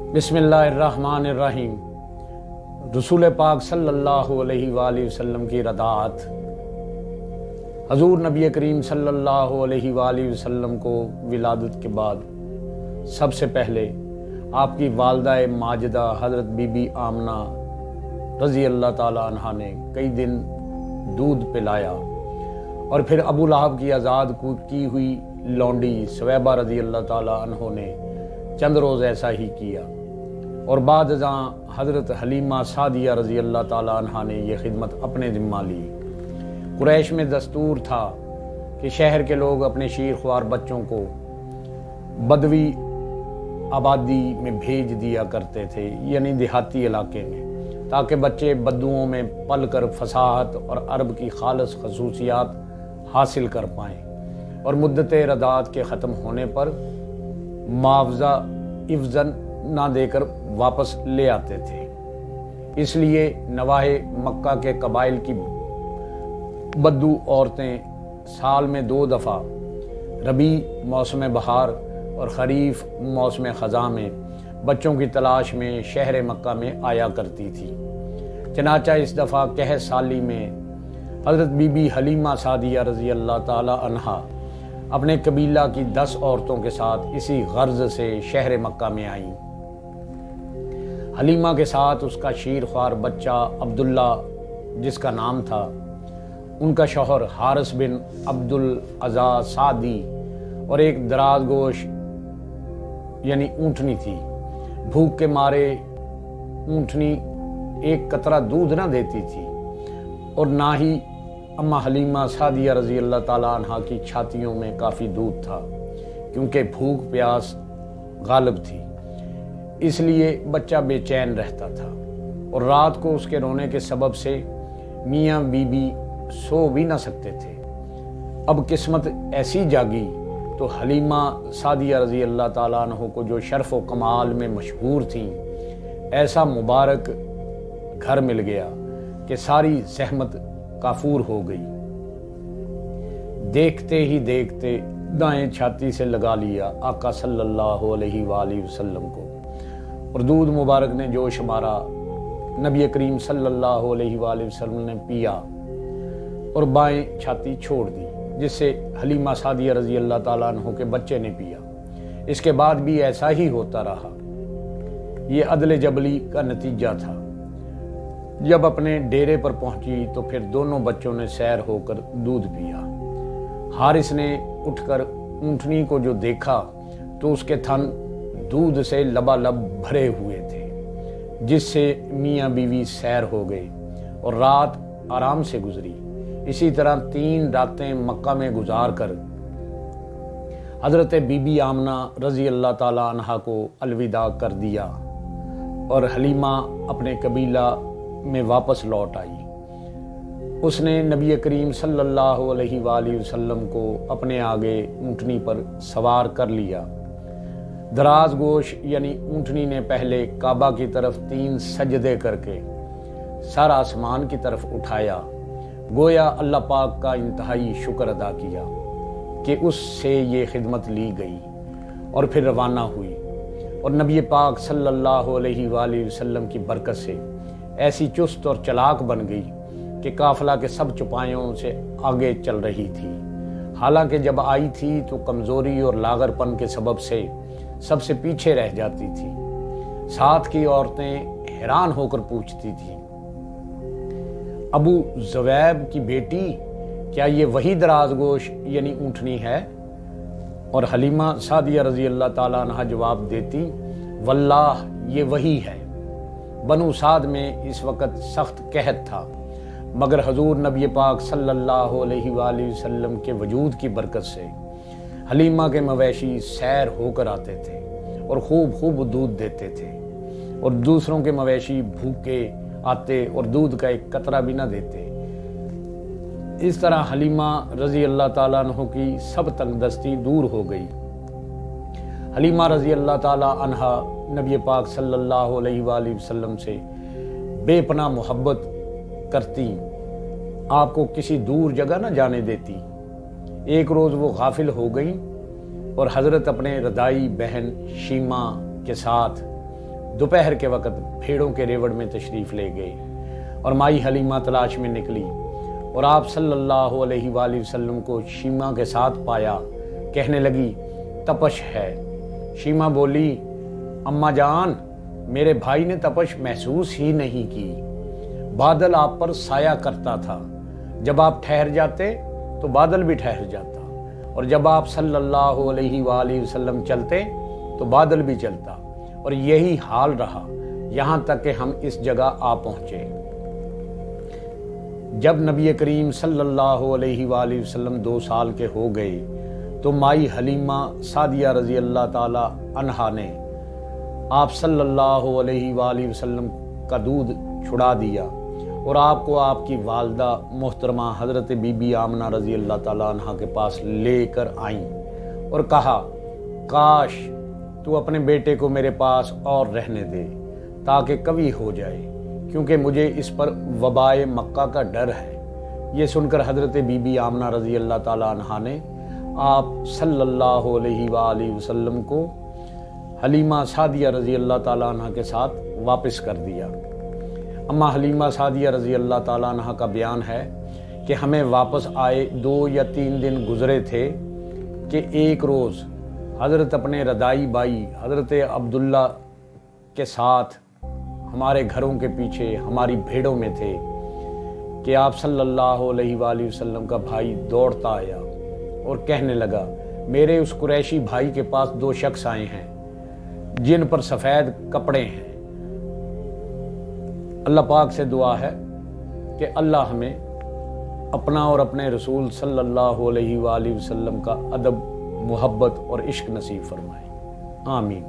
बिस्मिल्लाहिर्रहमानिर्रहीम। रसूल पाक सल्लल्लाहु अलैहि वसल्लम की रदात। हजूर नबी करीम सल्लल्लाहु अलैहि वसल्लम को विलादत के बाद सबसे पहले आपकी वालदा माजिदा हज़रत बीबी आमना रज़ी अल्लाह ताला अन्हा ने कई दिन दूध पिलाया और फिर अबू लहब की आज़ाद की हुई लौंडी सुवैबा रज़ी अल्लाह ताला अन्हों ने चंद रोज़ ऐसा ही किया और बाद जहाँ हज़रत हलीमा सादिया रज़ी अल्लाह ताला अन्हा ने यह खिदमत अपने ज़िम्मा ली। कुरैश में दस्तूर था कि शहर के लोग अपने शीर ख्वार बच्चों को बदवी आबादी में भेज दिया करते थे, यानी देहाती इलाके में, ताकि बच्चे बद्दुओं में पल कर फसाहत और अरब की खालस खसूसियात हासिल कर पाएँ और मुद्दत रदात के ख़त्म होने पर मुआवजा इवज़न ना देकर वापस ले आते थे। इसलिए नवाहे मक्का के कबाइल की बद्दू औरतें साल में 2 दफ़ा रबी मौसम बहार और ख़रीफ मौसम ख़ज़ा में बच्चों की तलाश में शहर मक्का में आया करती थी। चनाचा इस दफ़ा कह साली में हज़रत बीबी हलीमा सादिया रज़ी अल्लाह ताला अन्हा अपने कबीला की 10 औरतों के साथ इसी गर्ज से शहर मक्का में आईं। हलीमा के साथ उसका शीर ख्वार बच्चा अब्दुल्ला जिसका नाम था, उनका शौहर हारिस बिन अब्दुल अज़ा सादी और एक दराज गोश यानी ऊँटनी थी। भूख के मारे ऊँटनी एक कतरा दूध ना देती थी और ना ही अम्मा हलीमा सादिया रज़ी अल्लाह ताला अन्हा की छातियों में काफ़ी दूध था, क्योंकि भूख प्यास गालिब थी। इसलिए बच्चा बेचैन रहता था और रात को उसके रोने के सबब से मियाँ बीबी सो भी ना सकते थे। अब किस्मत ऐसी जागी तो हलीमा सादिया रज़ी अल्लाह ताला अन्हा को, जो शर्फ व कमाल में मशहूर थीं, ऐसा मुबारक घर मिल गया कि सारी ज़हमत काफूर हो गई। देखते ही देखते दाएं छाती से लगा लिया आका सल्लल्लाहु अलैहि वसल्लम को और दूध मुबारक ने जोश मारा। नबी करीम सल्लल्लाहु अलैहि वसल्लम ने पिया और बाएं छाती छोड़ दी, जिससे हलीमा सादिया रज़ी अल्लाह ताला अन्हा के बच्चे ने पिया। इसके बाद भी ऐसा ही होता रहा। ये अदले जबली का नतीजा था। जब अपने डेरे पर पहुंची तो फिर दोनों बच्चों ने सैर होकर दूध पिया। हारिस ने उठकर ऊँटनी को जो देखा तो उसके थन दूध से लबालब भरे हुए थे, जिससे मियाँ बीवी सैर हो गए और रात आराम से गुजरी। इसी तरह 3 रातें मक्का में गुजार कर हज़रत बीबी आमना रज़ी अल्लाह ताला अन्हा को अलविदा कर दिया और हलीमा अपने कबीला में वापस लौट आई। उसने नबी करीम सल्लल्लाहु अलैहि वसल्लम को अपने आगे ऊँटनी पर सवार कर लिया। दराज गोश यानी ऊँटनी ने पहले काबा की तरफ 3 सजदे करके सर आसमान की तरफ उठाया, गोया अल्लाह पाक का इंतहाई शुक्र अदा किया कि उससे ये खिदमत ली गई और फिर रवाना हुई और नबी पाक सल्लल्लाहु अलैहि वसल्लम की बरकत से ऐसी चुस्त और चलाक बन गई कि काफिला के सब चौपायों से आगे चल रही थी। हालांकि जब आई थी तो कमज़ोरी और लागरपन के सबब से सबसे पीछे रह जाती थी। साथ की औरतें हैरान होकर पूछती थीं, अबू ज़ुवैब की बेटी, क्या ये वही दराज गोश यानी ऊँटनी है? और हलीमा सादिया रज़ी अल्लाह ताला अन्हा जवाब देती, वल्लाह ये वही है। बनु साद में इस वक्त सख्त कहत था, मगर हजूर नबी पाक सल्लल्लाहु अलैहि वसल्लम के वजूद की बरकत से हलीमा के मवेशी सैर होकर आते थे और खूब दूध देते थे और दूसरों के मवेशी भूखे आते और दूध का एक कतरा भी ना देते। इस तरह हलीमा रज़ी अल्लाह ताला अन्हा की सब तंगदस्ती दूर हो गई। हलीमा रज़ी अल्लाह ताला अन्हा नबी पाक सल्लल्लाहु अलैहि वसल्लम से बेपनाह मोहब्बत करती, आपको किसी दूर जगह ना जाने देती। एक रोज़ वो गाफिल हो गई और हज़रत अपने रदाई बहन शीमा के साथ दोपहर के वक़्त भेड़ों के रेवड़ में तशरीफ़ ले गए और माई हलीमा तलाश में निकली और आप सल्लल्लाहु अलैहि वसल्लम को शीमा के साथ पाया। कहने लगी, तपश है। शीमा बोली, अम्मा जान, मेरे भाई ने तपश महसूस ही नहीं की। बादल आप पर साया करता था, जब आप ठहर जाते तो बादल भी ठहर जाता, और जब आप सल्लल्लाहु अलैहि वसल्लम चलते तो बादल भी चलता, और यही हाल रहा यहाँ तक कि हम इस जगह आ पहुँचे। जब नबी करीम सल्लल्लाहु अलैहि वसल्लम 2 साल के हो गए तो माई हलीमा सादिया रज़ी अल्लाह ताला अन्हा ने आप सल्लल्लाहु अलैहि वसल्लम का दूध छुड़ा दिया और आपको आपकी वालदा मोहतरमा हज़रत बीबी आमना रज़ी अल्लाह ताला अन्हा के पास लेकर आईं और कहा, काश तू अपने बेटे को मेरे पास और रहने दे ताकि कभी हो जाए, क्योंकि मुझे इस पर वबाए मक्का का डर है। ये सुनकर हज़रत बीबी आमना रज़ी अल्लाह ताला अन्हा ने आप सल्लल्लाहु अलैहि वसल्लम को हलीमा सादिया रज़ी अल्लाह ताला अन्हा के साथ वापस कर दिया। अम्मा हलीमा सादिया रज़ी अल्लाह ताला अन्हा का बयान है कि हमें वापस आए 2 या 3 दिन गुजरे थे कि एक रोज़ हज़रत अपने रदाई भाई हज़रत अब्दुल्ला के साथ हमारे घरों के पीछे हमारी भेड़ों में थे कि आप सल्लल्लाहु अलैहि वसल्लम का भाई दौड़ता आया और कहने लगा, मेरे उस कुरैशी भाई के पास 2 शख्स आए हैं जिन पर सफ़ेद कपड़े हैं। अल्लाह पाक से दुआ है कि अल्लाह हमें अपना और अपने रसूल सल्लल्लाहु अलैहि वसल्लम का अदब, मोहब्बत और इश्क नसीब फरमाए। आमीन।